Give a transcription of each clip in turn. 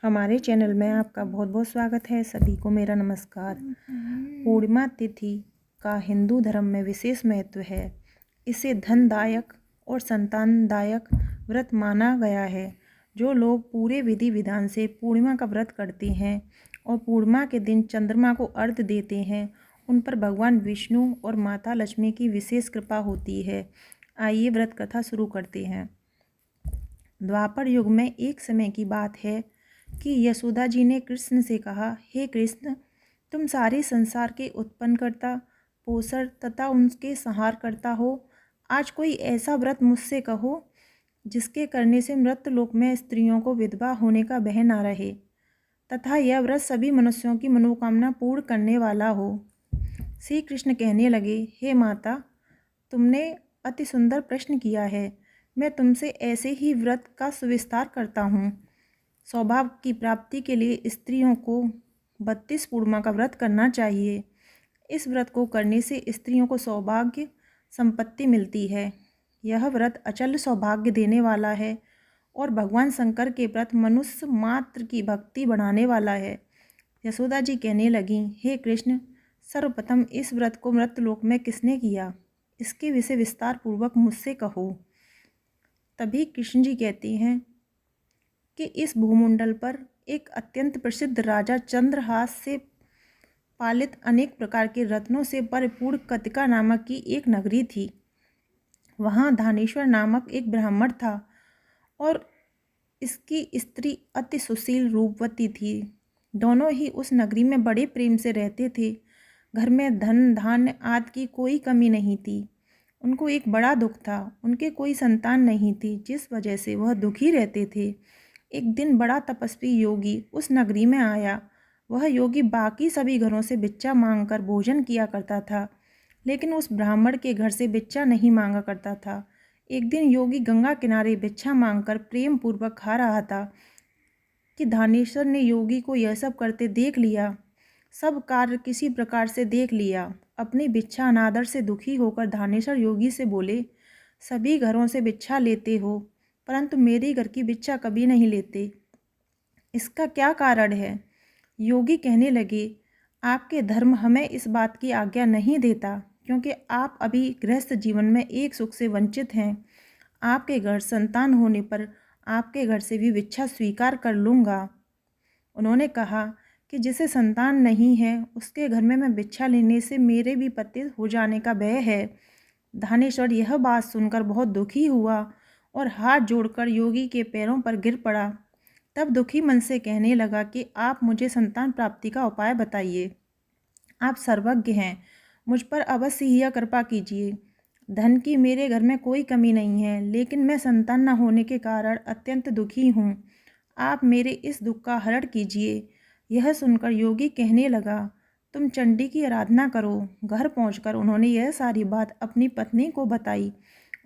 हमारे चैनल में आपका बहुत बहुत स्वागत है। सभी को मेरा नमस्कार। पूर्णिमा तिथि का हिंदू धर्म में विशेष महत्व है। इसे धनदायक और संतानदायक व्रत माना गया है। जो लोग पूरे विधि विधान से पूर्णिमा का व्रत करते हैं और पूर्णिमा के दिन चंद्रमा को अर्घ्य देते हैं, उन पर भगवान विष्णु और माता लक्ष्मी की विशेष कृपा होती है। आइए व्रत कथा शुरू करते हैं। द्वापर युग में एक समय की बात है कि यशोदा जी ने कृष्ण से कहा, हे कृष्ण, तुम सारे संसार के उत्पन्नकर्ता, पोषण तथा उनके संहार करता हो। आज कोई ऐसा व्रत मुझसे कहो जिसके करने से मृतलोक में स्त्रियों को विधवा होने का भय न रहे तथा यह व्रत सभी मनुष्यों की मनोकामना पूर्ण करने वाला हो। श्री कृष्ण कहने लगे, हे माता, तुमने अति सुंदर प्रश्न किया है। मैं तुमसे ऐसे ही व्रत का सुविस्तार करता हूँ। सौभाग्य की प्राप्ति के लिए स्त्रियों को 32 पूर्णिमा का व्रत करना चाहिए। इस व्रत को करने से स्त्रियों को सौभाग्य संपत्ति मिलती है। यह व्रत अचल सौभाग्य देने वाला है और भगवान शंकर के व्रत मनुष्य मात्र की भक्ति बढ़ाने वाला है। यशोदा जी कहने लगीं, हे कृष्ण, सर्वप्रथम इस व्रत को मृतलोक में किसने किया, इसके विषय विस्तार पूर्वक मुझसे कहो। तभी कृष्ण जी कहती हैं कि इस भूमंडल पर एक अत्यंत प्रसिद्ध राजा चंद्रहास से पालित अनेक प्रकार के रत्नों से परिपूर्ण कतिका नामक की एक नगरी थी। वहाँ धानेश्वर नामक एक ब्राह्मण था और इसकी स्त्री अति सुशील रूपवती थी। दोनों ही उस नगरी में बड़े प्रेम से रहते थे। घर में धन धान्य आदि की कोई कमी नहीं थी। उनको एक बड़ा दुख था, उनके कोई संतान नहीं थी, जिस वजह से वह दुखी रहते थे। एक दिन बड़ा तपस्वी योगी उस नगरी में आया। वह योगी बाकी सभी घरों से भिक्षा मांगकर भोजन किया करता था, लेकिन उस ब्राह्मण के घर से भिक्षा नहीं मांगा करता था। एक दिन योगी गंगा किनारे भिक्षा मांगकर प्रेम पूर्वक खा रहा था कि धानेश्वर ने योगी को यह सब करते देख लिया। सब कार्य किसी प्रकार से देख लिया। अपनी भिक्षा अनादर से दुखी होकर धानेश्वर योगी से बोले, सभी घरों से भिक्षा लेते हो, परंतु मेरे घर की भिक्षा कभी नहीं लेते। इसका क्या कारण है? योगी कहने लगे, आपके धर्म हमें इस बात की आज्ञा नहीं देता, क्योंकि आप अभी गृहस्थ जीवन में एक सुख से वंचित हैं। आपके घर संतान होने पर आपके घर से भी भिक्षा स्वीकार कर लूँगा। उन्होंने कहा कि जिसे संतान नहीं है उसके घर में मैं भिक्षा लेने से मेरे भी पतित हो जाने का भय है। धानेश्वर यह बात सुनकर बहुत दुखी हुआ और हाथ जोड़कर योगी के पैरों पर गिर पड़ा। तब दुखी मन से कहने लगा कि आप मुझे संतान प्राप्ति का उपाय बताइए। आप सर्वज्ञ हैं, मुझ पर अवश्य ही यह कृपा कीजिए। धन की मेरे घर में कोई कमी नहीं है, लेकिन मैं संतान न होने के कारण अत्यंत दुखी हूँ। आप मेरे इस दुख का हरण कीजिए। यह सुनकर योगी कहने लगा, तुम चंडी की आराधना करो। घर पहुंचकर उन्होंने यह सारी बात अपनी पत्नी को बताई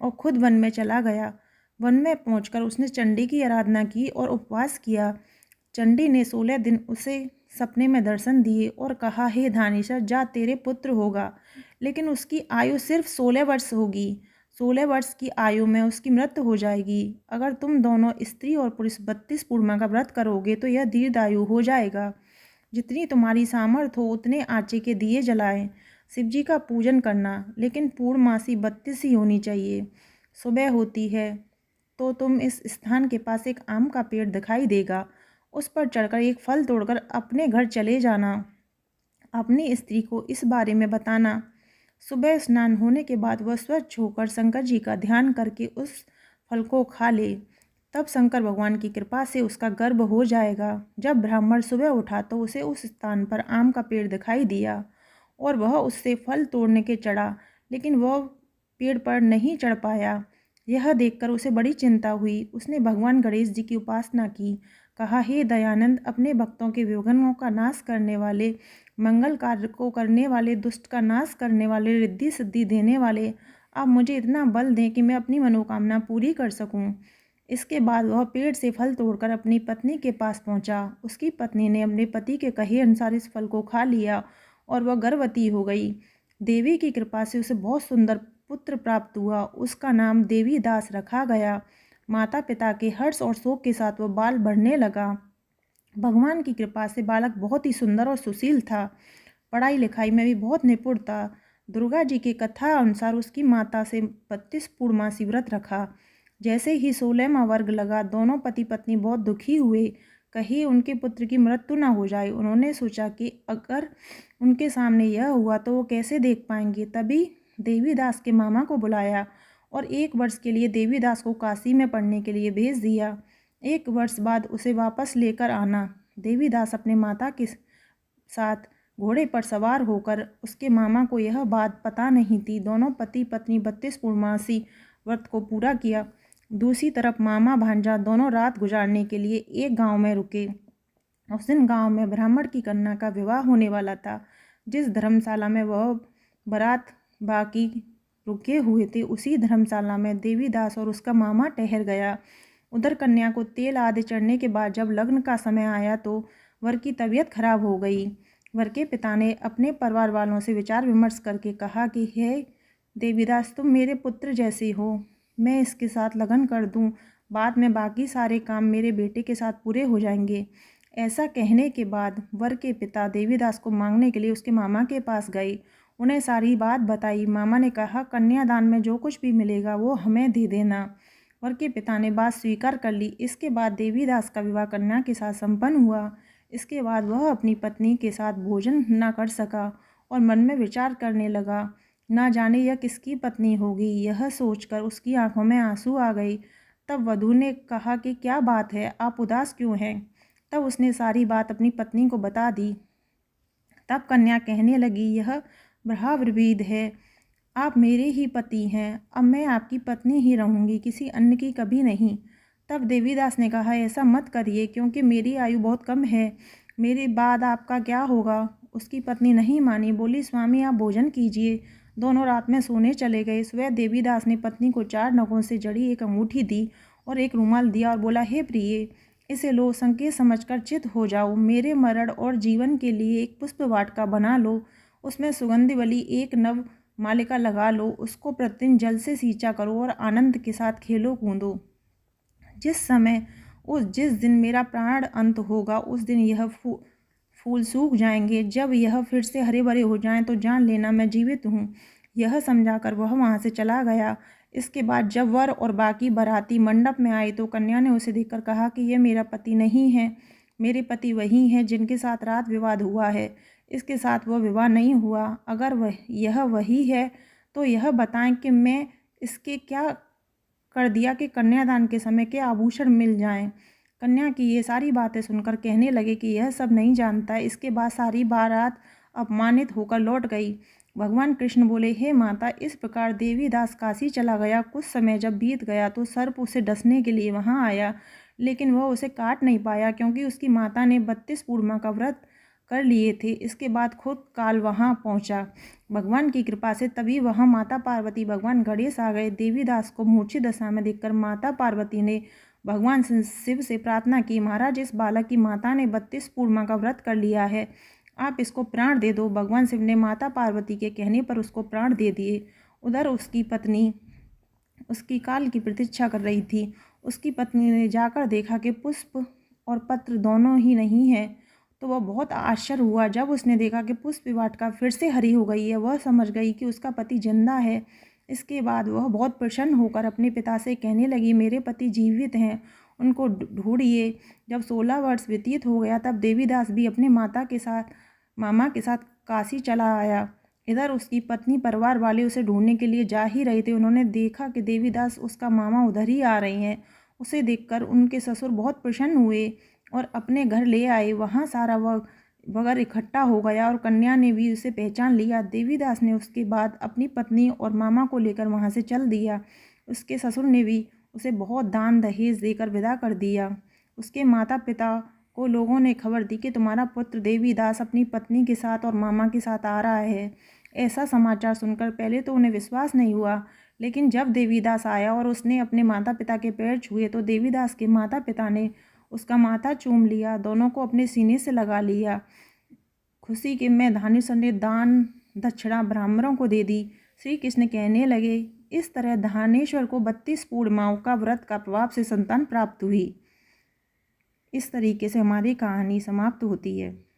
और खुद वन में चला गया। वन में पहुंचकर उसने चंडी की आराधना की और उपवास किया। चंडी ने 16 दिन उसे सपने में दर्शन दिए और कहा, हे धानेश्वर, जा, तेरे पुत्र होगा, लेकिन उसकी आयु सिर्फ 16 वर्ष होगी। 16 वर्ष की आयु में उसकी मृत्यु हो जाएगी। अगर तुम दोनों स्त्री और पुरुष 32 पूर्णिमा का व्रत करोगे तो यह दीर्घायु हो जाएगा। जितनी तुम्हारी सामर्थ्य हो उतने आटे के दिए जलाएं। शिव जी का पूजन करना, लेकिन पूर्णमासी 32 ही होनी चाहिए। सुबह होती है तो तुम इस स्थान के पास एक आम का पेड़ दिखाई देगा। उस पर चढ़कर एक फल तोड़कर अपने घर चले जाना। अपनी स्त्री को इस बारे में बताना। सुबह स्नान होने के बाद वह स्वच्छ होकर शंकर जी का ध्यान करके उस फल को खा ले। तब शंकर भगवान की कृपा से उसका गर्भ हो जाएगा। जब ब्राह्मण सुबह उठा तो उसे उस स्थान पर आम का पेड़ दिखाई दिया और वह उससे फल तोड़ने के चढ़ा, लेकिन वह पेड़ पर नहीं चढ़ पाया। यह देखकर उसे बड़ी चिंता हुई। उसने भगवान गणेश जी की उपासना की। कहा, हे दयानंद, अपने भक्तों के विघ्नों का नाश करने वाले, मंगल कार्य को करने वाले, दुष्ट का नाश करने वाले, रिद्धि सिद्धि देने वाले, आप मुझे इतना बल दें कि मैं अपनी मनोकामना पूरी कर सकूं। इसके बाद वह पेड़ से फल तोड़कर अपनी पत्नी के पास पहुंचा। उसकी पत्नी ने अपने पति के कहे अनुसार इस फल को खा लिया और वह गर्भवती हो गई। देवी की कृपा से उसे बहुत सुंदर पुत्र प्राप्त हुआ। उसका नाम देवीदास रखा गया। माता पिता के हर्ष और शोक के साथ वह बाल बढ़ने लगा। भगवान की कृपा से बालक बहुत ही सुंदर और सुशील था। पढ़ाई लिखाई में भी बहुत निपुण था। दुर्गा जी की कथा अनुसार उसकी माता से 32 पूर्णमासी व्रत रखा। जैसे ही 16वां वर्ग लगा, दोनों पति पत्नी बहुत दुखी हुए। कहीं उनके पुत्र की मृत्यु न हो जाए। उन्होंने सोचा कि अगर उनके सामने यह हुआ तो वो कैसे देख पाएंगे। तभी देवीदास के मामा को बुलाया और 1 वर्ष के लिए देवीदास को काशी में पढ़ने के लिए भेज दिया। 1 वर्ष बाद उसे वापस लेकर आना। देवीदास अपने माता के साथ घोड़े पर सवार होकर, उसके मामा को यह बात पता नहीं थी। दोनों पति पत्नी 32 पूर्णमासी व्रत को पूरा किया। दूसरी तरफ मामा भांजा दोनों रात गुजारने के लिए एक गांव में रुके। उस दिन गांव में ब्राह्मण की कन्या का विवाह होने वाला था। जिस धर्मशाला में वह बारात बाकी रुके हुए थे, उसी धर्मशाला में देवीदास और उसका मामा ठहर गया। उधर कन्या को तेल आदि चढ़ने के बाद जब लग्न का समय आया तो वर की तबीयत खराब हो गई। वर के पिता ने अपने परिवार वालों से विचार विमर्श करके कहा कि हे देवीदास, तुम मेरे पुत्र जैसे हो, मैं इसके साथ लगन कर दूं, बाद में बाकी सारे काम मेरे बेटे के साथ पूरे हो जाएंगे। ऐसा कहने के बाद वर के पिता देवीदास को मांगने के लिए उसके मामा के पास गए। उन्हें सारी बात बताई। मामा ने कहा, कन्यादान में जो कुछ भी मिलेगा वो हमें दे देना। वर के पिता ने बात स्वीकार कर ली। इसके बाद देवीदास का विवाह कन्या के साथ संपन्न हुआ। इसके बाद वह अपनी पत्नी के साथ भोजन न कर सका और मन में विचार करने लगा, ना जाने यह किसकी पत्नी होगी। यह सोचकर उसकी आंखों में आंसू आ गई। तब वधू ने कहा कि क्या बात है, आप उदास क्यों हैं। तब उसने सारी बात अपनी पत्नी को बता दी। तब कन्या कहने लगी, यह ब्रह्माविद है, आप मेरे ही पति हैं, अब मैं आपकी पत्नी ही रहूँगी, किसी अन्य की कभी नहीं। तब देवीदास ने कहा, ऐसा मत करिए, क्योंकि मेरी आयु बहुत कम है, मेरे बाद आपका क्या होगा। उसकी पत्नी नहीं मानी, बोली, स्वामी आप भोजन कीजिए। दोनों रात में सोने चले गए। सुबह देवीदास ने पत्नी को 4 नगों से जड़ी एक अंगूठी दी और एक रुमाल दिया और बोला, हे प्रिय, इसे लो, संकेत समझकर चित हो जाओ। मेरे मरण और जीवन के लिए एक पुष्प वाटिका बना लो, उसमें सुगंधि वाली एक नव मालिका लगा लो, उसको प्रतिदिन जल से सींचा करो और आनंद के साथ खेलो कूदो। जिस दिन मेरा प्राण अंत होगा, उस दिन यह फूल सूख जाएंगे। जब यह फिर से हरे भरे हो जाएं तो जान लेना मैं जीवित हूँ। यह समझाकर वह वहाँ से चला गया। इसके बाद जब वर और बाकी बाराती मंडप में आए तो कन्या ने उसे देखकर कहा कि यह मेरा पति नहीं है, मेरे पति वही हैं जिनके साथ रात विवाद हुआ है, इसके साथ वह विवाह नहीं हुआ। अगर यह वही है तो यह बताएं कि मैं इसके क्या कर दिया कि कन्यादान के समय के आभूषण मिल जाएं। कन्या की ये सारी बातें सुनकर कहने लगे कि यह सब नहीं जानता। इसके बाद सारी बारात अपमानित होकर लौट गई। भगवान कृष्ण बोले, हे माता, इस प्रकार देवीदास काशी चला गया। कुछ समय जब बीत गया तो सर्प उसे डसने के लिए वहां आया, लेकिन वह उसे काट नहीं पाया, क्योंकि उसकी माता ने 32 पूर्णिमा का व्रत कर लिए थे। इसके बाद खुद काल वहां पहुंचा। भगवान की कृपा से तभी वहां माता पार्वती, भगवान गणेश आ गए। देवीदास को मूर्छित दशा में देखकर माता पार्वती ने भगवान शिव से प्रार्थना की, महाराज, इस बालक की माता ने 32 पूर्णिमा का व्रत कर लिया है, आप इसको प्राण दे दो। भगवान शिव ने माता पार्वती के कहने पर उसको प्राण दे दिए। उधर उसकी पत्नी उसकी काल की प्रतीक्षा कर रही थी। उसकी पत्नी ने जाकर देखा कि पुष्प और पत्र दोनों ही नहीं है, तो वह बहुत आश्चर्य हुआ। जब उसने देखा कि पुष्प वाटिका फिर से हरी हो गई है, वह समझ गई कि उसका पति जिंदा है। इसके बाद वह बहुत प्रसन्न होकर अपने पिता से कहने लगी, मेरे पति जीवित हैं, उनको ढूंढिए। जब 16 वर्ष व्यतीत हो गया तब देवीदास भी अपने मामा के साथ काशी चला आया। इधर उसकी पत्नी परिवार वाले उसे ढूंढने के लिए जा ही रहे थे। उन्होंने देखा कि देवीदास उसका मामा उधर ही आ रहे हैं। उसे देखकर उनके ससुर बहुत प्रसन्न हुए और अपने घर ले आए। वहाँ सारा वगैरह इकट्ठा हो गया और कन्या ने भी उसे पहचान लिया। देवीदास ने उसके बाद अपनी पत्नी और मामा को लेकर वहाँ से चल दिया। उसके ससुर ने भी उसे बहुत दान दहेज देकर विदा कर दिया। उसके माता पिता को लोगों ने खबर दी कि तुम्हारा पुत्र देवीदास अपनी पत्नी के साथ और मामा के साथ आ रहा है। ऐसा समाचार सुनकर पहले तो उन्हें विश्वास नहीं हुआ, लेकिन जब देवीदास आया और उसने अपने माता पिता के पैर छुए तो देवीदास के माता पिता ने उसका माथा चूम लिया, दोनों को अपने सीने से लगा लिया। खुशी के में धानेश्वर ने दान दक्षिणा ब्राह्मणों को दे दी। श्री कृष्ण कहने लगे, इस तरह धानेश्वर को 32 पूर्णिमाओं का व्रत का प्रभाव से संतान प्राप्त हुई। इस तरीके से हमारी कहानी समाप्त होती है।